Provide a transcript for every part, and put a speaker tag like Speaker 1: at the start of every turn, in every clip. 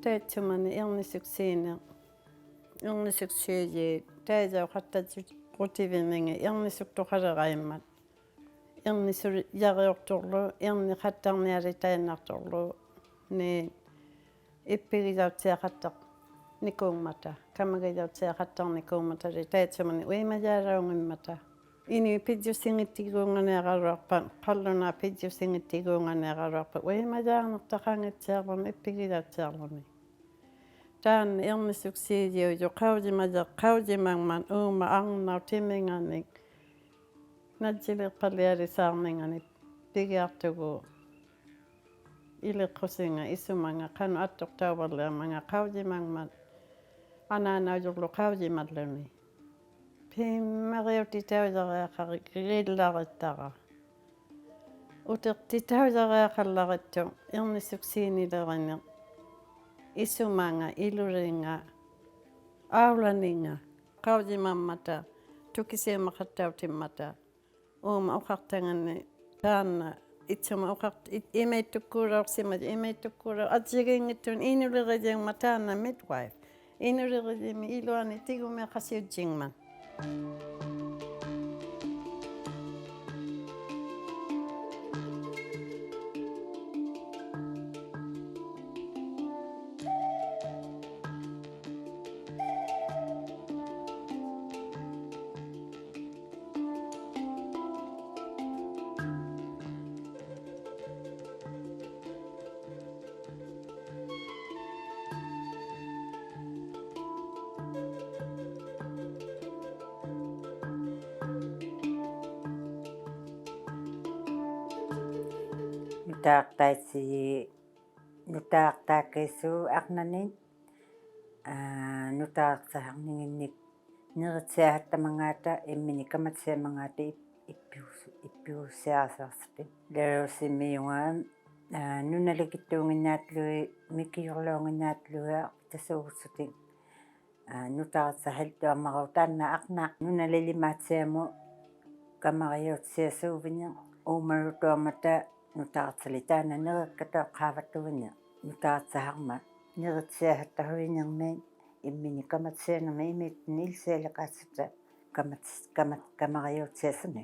Speaker 1: taitsumani Irnisuksiijiit taajauqartatut qutivimingi irnisuktoqaleraimmat irnisuli yariortorlu irniqattarniali tainartorlu ni ippigisautiaqattaq nikuummata kamagisautiaqattarnikuummata taitsumani uimajaalaungimmata ini pidjusingittiguunganeaqaluarpa qalluna pidjusingittiguunganeaqaluarpa uimajaarnertaqangitsiarluni ippigisautiarluni taan irnisuksiijiuju qaujimangman uuma arnau timinganik natsilerpalialisaarningani pigiartugu ileqqusinga isumanga qanu attortauverliamanga qaujimangman anaanaujurlu qaujimalluni pimmariutitauisariaqari grillarittara utertitauisariaqallarittu irnisuksiinilerine isumanga iluringa aulaninga qaujimammata tukisiumaqattautimmata uuma uqartangani taanna itsuma uqart imeittukkuulorsimat imeittukkuulor atsigiingittun inulerijiangma taanna midwife inulerijimi iluani tigumeqasiutjingman
Speaker 2: nutaaqtaakkiissu arnani nutaaqsaarninginnik neritsiahattamangata immini kamatsiamangata ippiussiasaarsipi larusimmiungaan nunalikittuunginnaatlugi mikiorluunginnaatluga tasuugussuti nutaaqsahaltuammaru taanna arna nunalilimaatiamu kamariutsiasuuvinya uumarutuamata nutaartali taana nerikkata qaavattuvinya nutaartsaharma neritsiahattaruinermi immini kamatsianermi imiittini ilsialaqaassata kamariutsiasuni.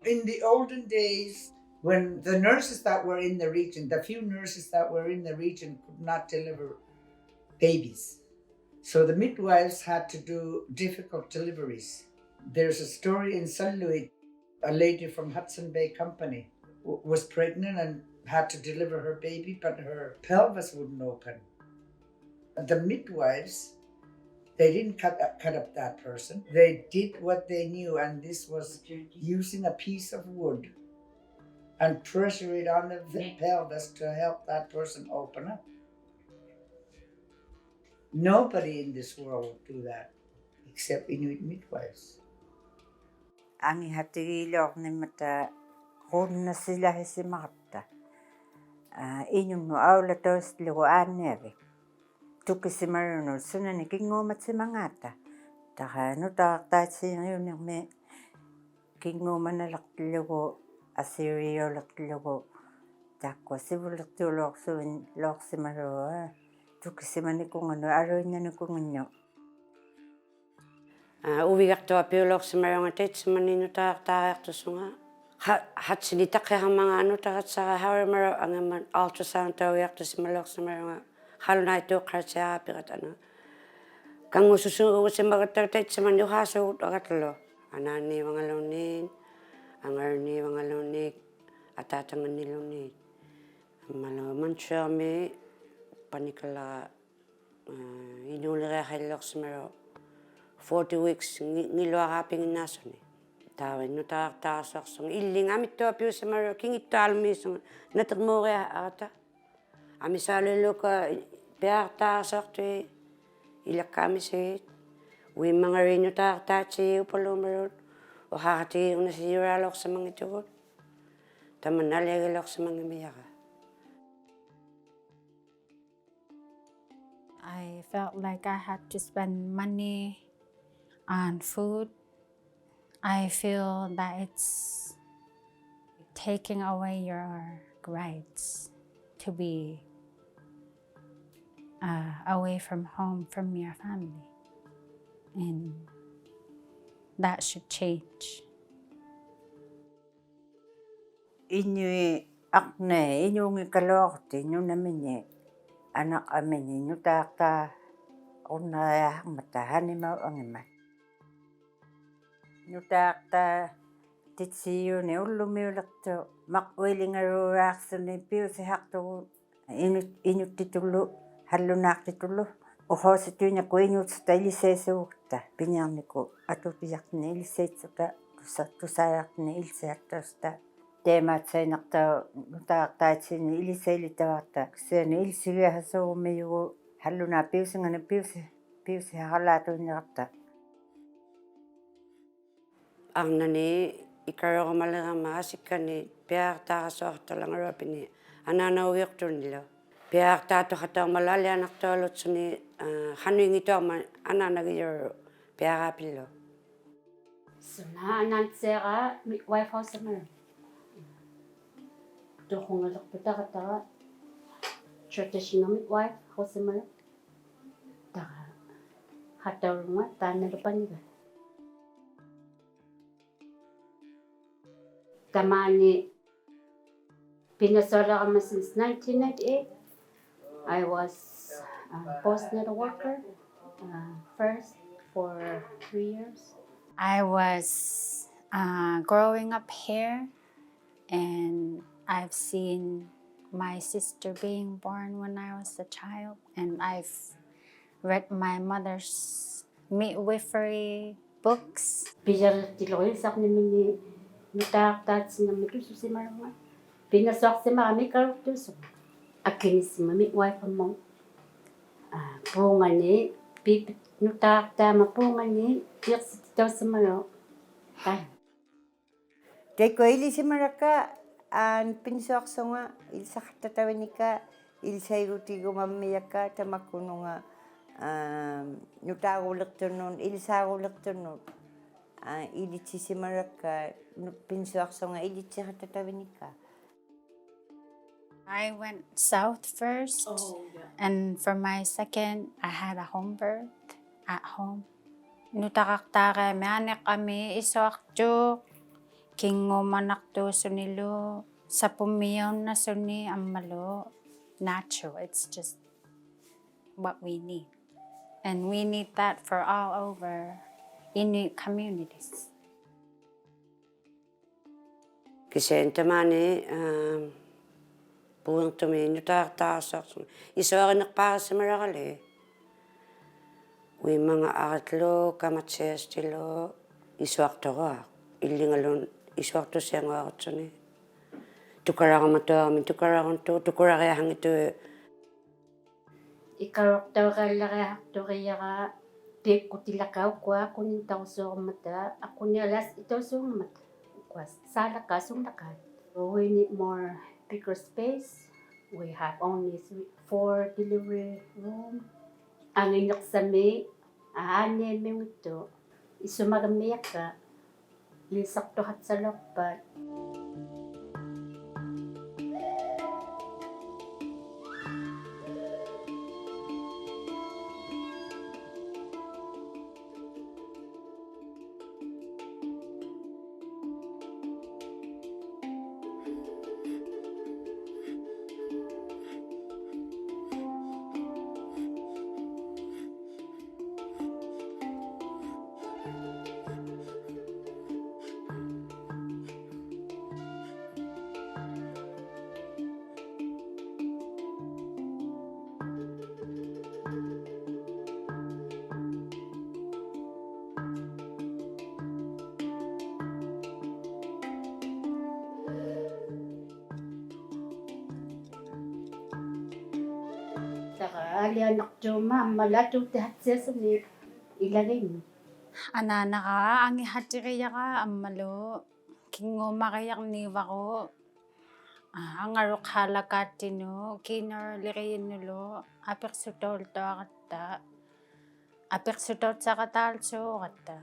Speaker 3: In the olden days, when the nurses that were in the region, the few nurses that were in the region could not deliver babies. So the midwives had to do difficult deliveries. There's a story in St. Louis, a lady from Hudson Bay Company was pregnant and had to deliver her baby, but her pelvis wouldn't open. The midwives, they didn't cut up that person. They did what they knew, and this was using a piece of wood and pressure it on the pelvis to help that person open up. Nobody in this world would do that except Inuit midwives.
Speaker 2: Angihattigiilornimmata quunnassilahissimarta inunnu aulatoistlugu aanniavi tukisimarunul sunani kinguumatsimangata taqa nutaaqtaatsiiriunermi kinguumanalertillugu asiriulertillugu taqwa sivulertuulorsuin loorsimalua tukisimanikunganu aluinnanukunginnu
Speaker 4: uvigartua piulorsimarunga taitsimani nutaaqtaariartusunga hatsini taqihamanga nutaqatsara haurimaro angaman ultrasound tauiartusimalorsimarunga halunaaituuqqaratiaraapirat ana kangususuugusimagatta taitsimani uhaasugut agatlu anaanniivangaluunniin angarniivangaluunniik ataatanganniluunniik ammalu mansuarmi panikala inuuleriaqallorsimaru 40 weeks ngiluaraapinginnaasuni taawin nutaaqtaarsorsunga illingamittua piusimaru kingittaalmiisunga natermuuria arata amisaalulluka piaartaarsortui ilakkaamisigit uimmangari nutaaqtaatigi upaluumarut uhaaratigiunasiuraalorsamangitugut tamanaliagilorsamangimiara.
Speaker 5: I felt like I had to spend money on food. I feel that it's taking away your rights to be away from home, from your family. And that should change.
Speaker 2: Inui akne inungi kalorti nunamini anak amini nutakta unaya mata hanima angima. Nutakta titsiyu ne ullumiulakto makwilingaruaaksuni piusi haktu inuttitullu hallunaaqtitullu uhosituinaku inuutsuta iliseesuukta piniarniku atupiartini iliseitsuta tusaajartini ilisiartausta teemaatsainarta nutaaqtaatsini iliseilitavarta kiseani ilisigiahasuumiugu hallunaa piusingani piusi haralaatuinniqarta
Speaker 4: Arnani ikaroqamaleraama asikkani piaartaarasoortalangaruapini anaanauiortunilo. Piaartaatoqataormala alianartualutsuni hanuingitoorma anaanagiyoru piaraapillu.
Speaker 6: Suna anantseera midwife hausamara. Toqungalerputaqataqa traditional midwife hausamara. Taqa hataurunga taanalupaniga. Tamani pinasolaqama since 1998. I was a postnatal worker first for 3 years.
Speaker 5: I was growing up here, and I've seen my sister being born when I was a child, and I've read my mother's midwifery books.
Speaker 6: Pijartiloisaqnimini nutaaqtaatsinammi tususimarunga pinasoqsimarami karuktusu akkinisima midwife among puungani pipit nutaaqtaama puungani tiqsititausimaro tai
Speaker 2: Teiko ilisimaraka pinsuaqsunga ilisaqtatavinika ilisairutigumammiaka tamakununga nutaaguulertunnun ilisaaguulertunnut ilitsisimaraka pinsuaqsunga ilitsiqatatavinika.
Speaker 5: I went south first, and for my second, I had a home birth at home. Nutaqaqtaaqe mianeqami isuaqtuuq kingumanaqtuusunilu sapumiunnasuni ammalu natural. It's just what we need, and we need that for all over Inuit communities.
Speaker 4: Kiseen tamani puungtumi nutaaqtaarsoorsun isuarinerpaarasimaraqali uimanga aratlu kamatsiastilu isuartoruaq illingalun isuartusianguarutsuni tukaraqamatuarami tukaraquntu tukurariahangitu
Speaker 6: ikaroqtauqaallariaqtoriaqa piikkutilaqaukkua kunin tausuormata aqunialas itausuormata kuas saalaqaasumlaqaat. We need more bigger space. We have only 4 delivery room. Angineqsami aaneeminguttu isumagamiaqqa ilisartuhatsalorpat. Alianaqtuuma ammalatuutihatsiasuni ilagimi.
Speaker 5: Anaanaqa angihatiqiyaqa ammalu kinguumaqiyarniivaru angaruqaalakaattinu kiinaraliqiyinnulu apiqsutooltuaqatta apiqsutootsaaqataalsuuqatta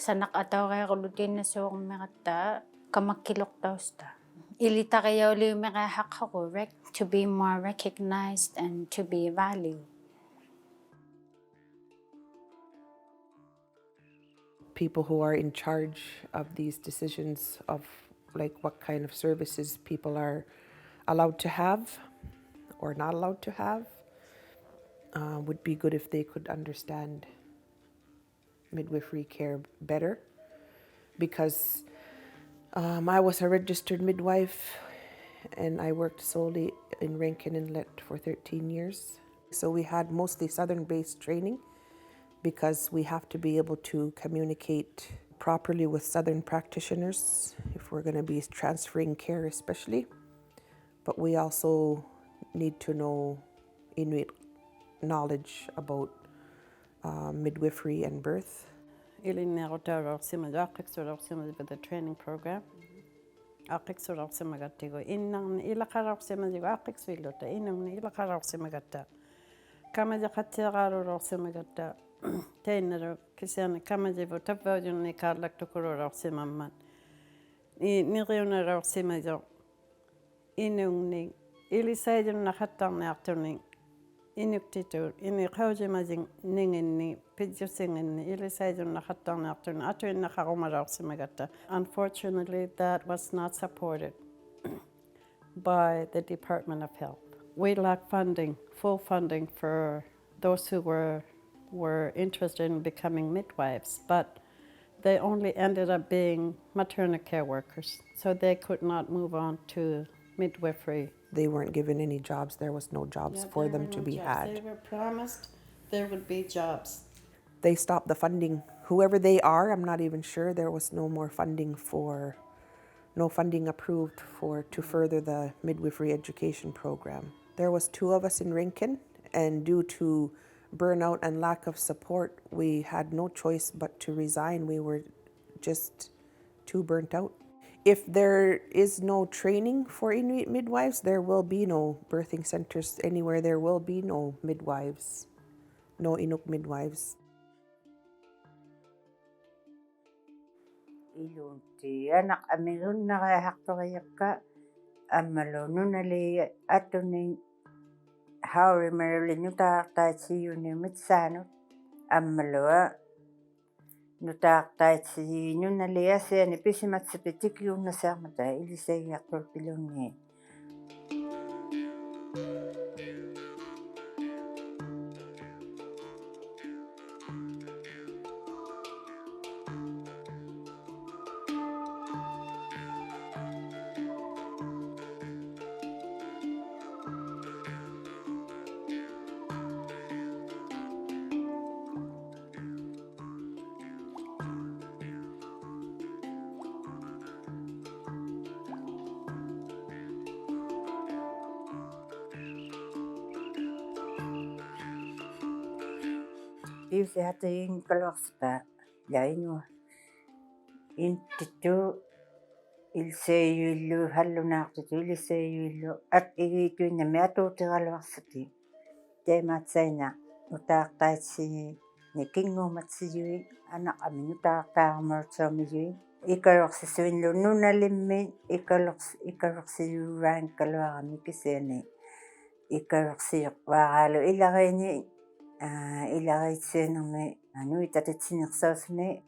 Speaker 5: sanaq atauqiaqulutiinnasuuqmiqatta kamakkiluqtausta ilitaqiyaulиумеқаахаққару to be more recognized and to be valued.
Speaker 7: people who are in charge of these decisions of like what kind of services people are allowed to have or not allowed to have, would be good if they could understand midwifery care better, because I was a registered midwife and I worked solely in Rankin Inlet for 13 years. So we had mostly Southern-based training because we have to be able to communicate properly with Southern practitioners if we're going to be transferring care especially. But we also need to know Inuit knowledge about midwifery and birth.
Speaker 1: With the training program. Inuktito ini qaujimajing ninginni pidjusingin ilisaidun nakhattarnaartun atuin naqarumararsimagatta. Unfortunately, that was not supported by the Department of Health. We lack funding, full funding for those who were interested in becoming midwives, but they only ended up being maternal care workers, so they could not move on to midwifery.
Speaker 7: They weren't given any jobs. There was no jobs for them to be had.
Speaker 1: They were promised there would be jobs.
Speaker 7: They stopped the funding. Whoever they are, I'm not even sure. There was no more funding no funding approved to further the midwifery education program. There was 2 of us in Rankin, and due to burnout and lack of support, we had no choice but to resign. We were just too burnt out. If there is no training for Inuit midwives, there will be no birthing centers anywhere. There will be no midwives, no Inuk midwives.
Speaker 2: Ilunti anak amilun nakahaktoriakka ammalununali atunin haurimarilu taaqtaitsiyunimit saanut ammalua nutaaqtaitsiinunali asiani pisimatsipitikluunnasaarmata ilisagiartulpilunni. Iusiatiin kaluarsipa lainua intittu ilsayuillu hallunaartitu ilisayuillu at igiituinnami atuutiraluarsati taimaatsaina nutaaqtaitsigi nikinguumatsiyui anaqami nutaaqtaarmuutsoomiyui ikaluarsisuinlu nunalimmi ikaluarsiyuuraan kaluarami kisiani ikaluarsiyuqvaaraalu ilariini ilariitseenermi anuitatitsingersausni